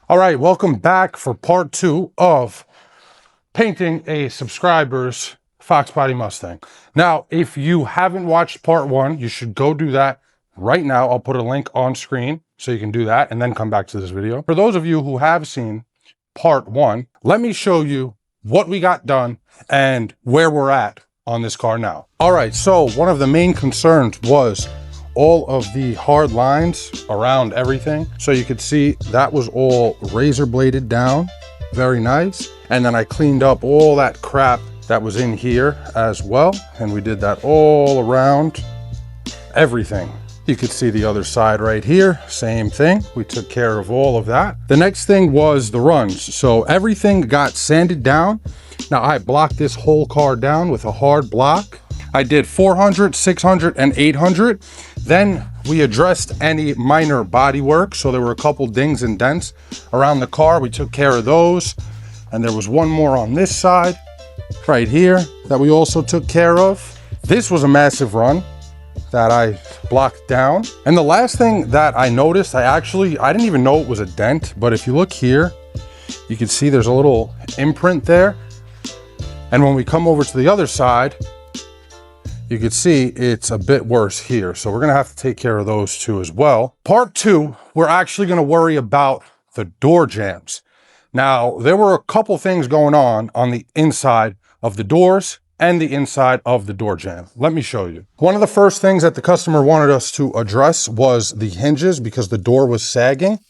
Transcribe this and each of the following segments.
All right, welcome back for part 2 of painting a subscriber's Fox Body Mustang. Now, if you haven't watched part 1, you should go do that right now. I'll put a link on screen so you can do that and then come back to this video. For those of you who have seen part 1, let me show you what we got done and where we're at on this car now. All right, so one of the main concerns was all of the hard lines around everything. So you could see that was all razor bladed down, very nice. And then I cleaned up all that crap that was in here as well. And we did that all around everything. You could see the other side right here, same thing. We took care of all of that. The next thing was the runs. So everything got sanded down. Now I blocked this whole car down with a hard block. I did 400, 600, and 800. Then we addressed any minor body work. So there were a couple dings and dents around the car. We took care of those. And there was one more on this side right here that we also took care of. This was a massive run that I blocked down. And the last thing that I noticed, I didn't even know it was a dent, but if you look here, you can see there's a little imprint there. And when we come over to the other side, you can see it's a bit worse here. So we're gonna have to take care of those two as well. Part 2, we're actually gonna worry about the door jambs. Now, there were a couple things going on the inside of the doors and the inside of the door jamb. Let me show you. One of the first things that the customer wanted us to address was the hinges because the door was sagging.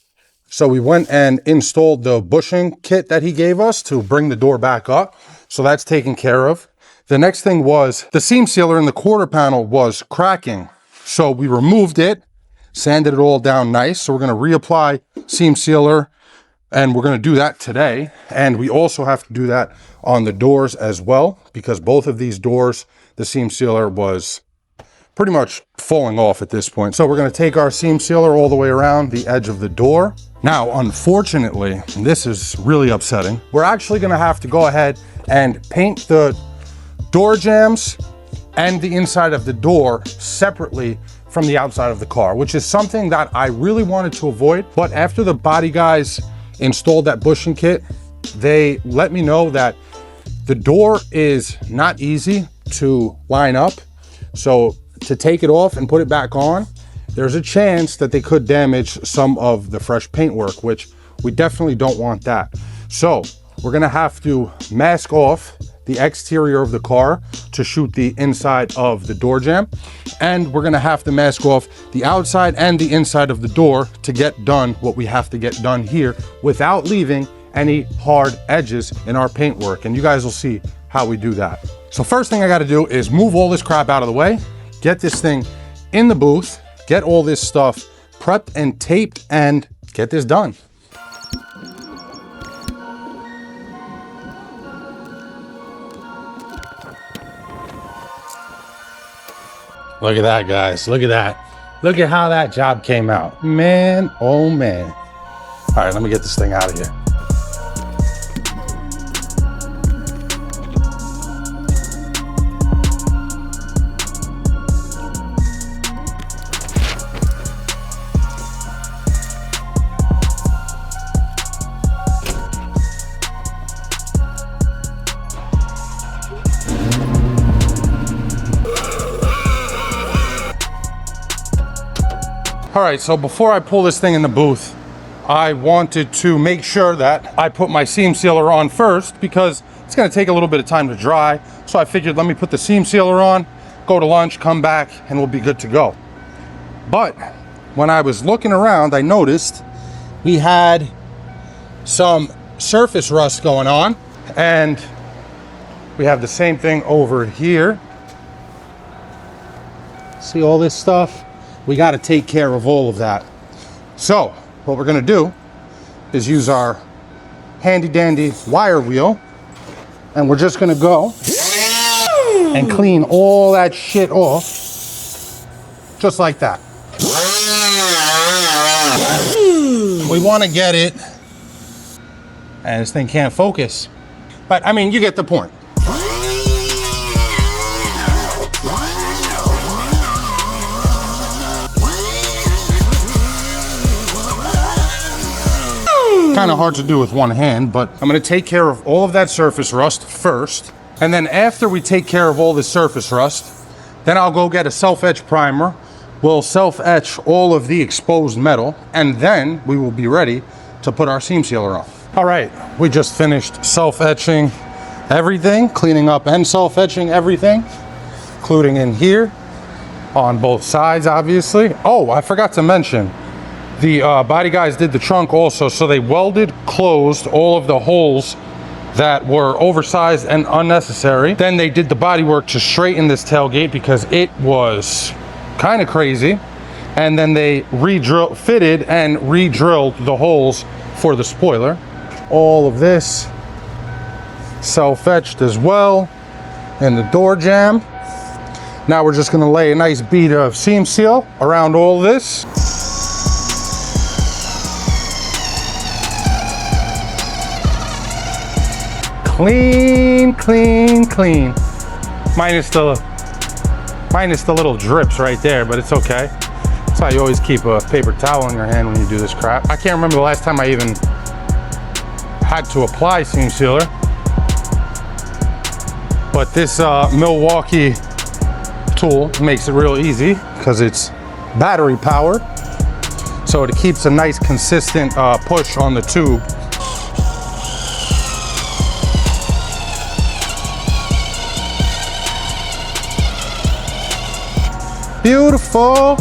So we went and installed the bushing kit that he gave us to bring the door back up. So that's taken care of. The next thing was the seam sealer in the quarter panel was cracking. So we removed it, sanded it all down nice. So we're gonna reapply seam sealer and we're gonna do that today. And we also have to do that on the doors as well, because both of these doors, the seam sealer was pretty much falling off at this point. So we're gonna take our seam sealer all the way around the edge of the door. Now, unfortunately, and this is really upsetting, we're actually gonna have to go ahead and paint the door jambs and the inside of the door separately from the outside of the car, which is something that I really wanted to avoid. But after the body guys installed that bushing kit, they let me know that the door is not easy to line up. So to take it off and put it back on, there's a chance that they could damage some of the fresh paintwork, which we definitely don't want that. So we're gonna have to mask off the exterior of the car to shoot the inside of the door jamb. And we're gonna have to mask off the outside and the inside of the door to get done what we have to get done here without leaving any hard edges in our paintwork. And you guys will see how we do that. So first thing I gotta do is move all this crap out of the way, get this thing in the booth, get all this stuff prepped and taped, and get this done. Look at that, guys. Look at that. Look at how that job came out. Man, oh man. All right, let me get this thing out of here. All right, so before I pull this thing in the booth, I wanted to make sure that I put my seam sealer on first because it's gonna take a little bit of time to dry. So I figured let me put the seam sealer on, go to lunch, come back, and we'll be good to go. But when I was looking around, I noticed we had some surface rust going on, and we have the same thing over here. See all this stuff? We got to take care of all of that. So what we're going to do is use our handy dandy wire wheel, and we're just going to go and clean all that shit off just like that. We want to get it, and this thing can't focus, but I mean, you get the point. kind of hard to do with one hand, but I'm going to take care of all of that surface rust first. And then after we take care of all this surface rust, then I'll go get a self-etch primer. We'll self-etch all of the exposed metal, and then we will be ready to put our seam sealer on. All right, we just finished self-etching everything, cleaning up and self-etching everything, including in here on both sides, obviously. Oh, I forgot to mention, the body guys did the trunk also, so they welded closed all of the holes that were oversized and unnecessary. Then they did the body work to straighten this tailgate because it was kind of crazy. And then they fitted and re-drilled the holes for the spoiler. All of this self-etched as well, and the door jamb. Now we're just gonna lay a nice bead of seam seal around all this. Clean, clean, clean. Minus the little drips right there, but it's okay. That's why you always keep a paper towel in your hand when you do this crap. I can't remember the last time I even had to apply seam sealer. But this Milwaukee tool makes it real easy because it's battery powered. So it keeps a nice consistent push on the tube. Beautiful.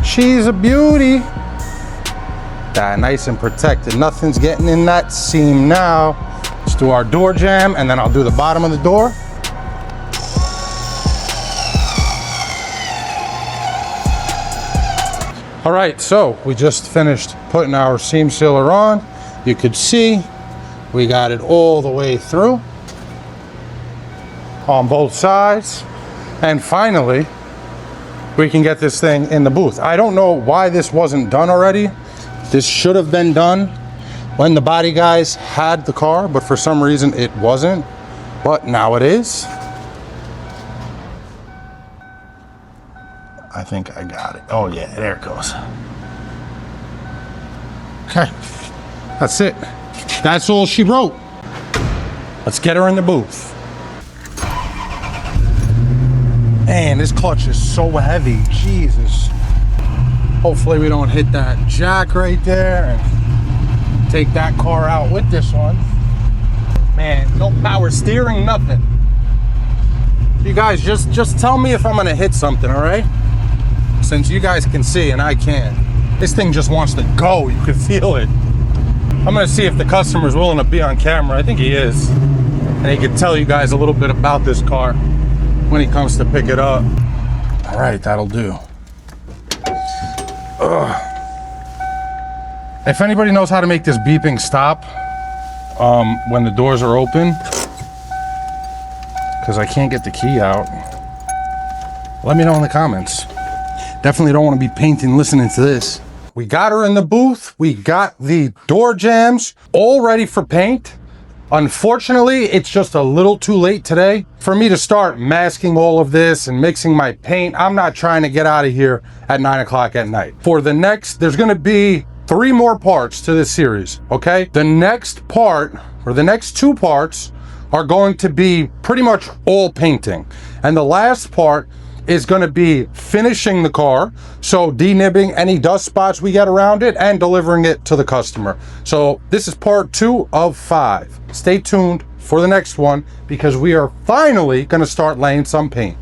She's a beauty. That nice and protected. Nothing's getting in that seam now. Let's do our door jamb, and then I'll do the bottom of the door. All right, so we just finished putting our seam sealer on. You could see we got it all the way through on both sides. And finally, we can get this thing in the booth. I don't know why this wasn't done already. This should have been done when the body guys had the car, but for some reason it wasn't. But now it is. I think I got it. Oh yeah, there it goes. Okay, that's it. That's all she wrote. Let's get her in the booth. Man, this clutch is so heavy, Jesus. Hopefully we don't hit that jack right there and take that car out with this one. Man, no power steering, nothing. You guys, just tell me if I'm gonna hit something, all right? Since you guys can see and I can't. This thing just wants to go, you can feel it. I'm gonna see if the customer's willing to be on camera. I think he is. And he can tell you guys a little bit about this car when he comes to pick it up. All right, that'll do. Ugh. If anybody knows how to make this beeping stop when the doors are open, because I can't get the key out, let me know in the comments. Definitely don't want to be painting listening to this. We got her in the booth. We got the door jambs all ready for paint. Unfortunately, it's just a little too late today for me to start masking all of this and mixing my paint. I'm not trying to get out of here at 9 o'clock at night. For the next, there's gonna be 3 more parts to this series, okay? The next part, or the next 2 parts, are going to be pretty much all painting. And the last part is gonna be finishing the car, so denibbing any dust spots we get around it and delivering it to the customer. So this is part 2 of 5. Stay tuned for the next one because we are finally gonna start laying some paint.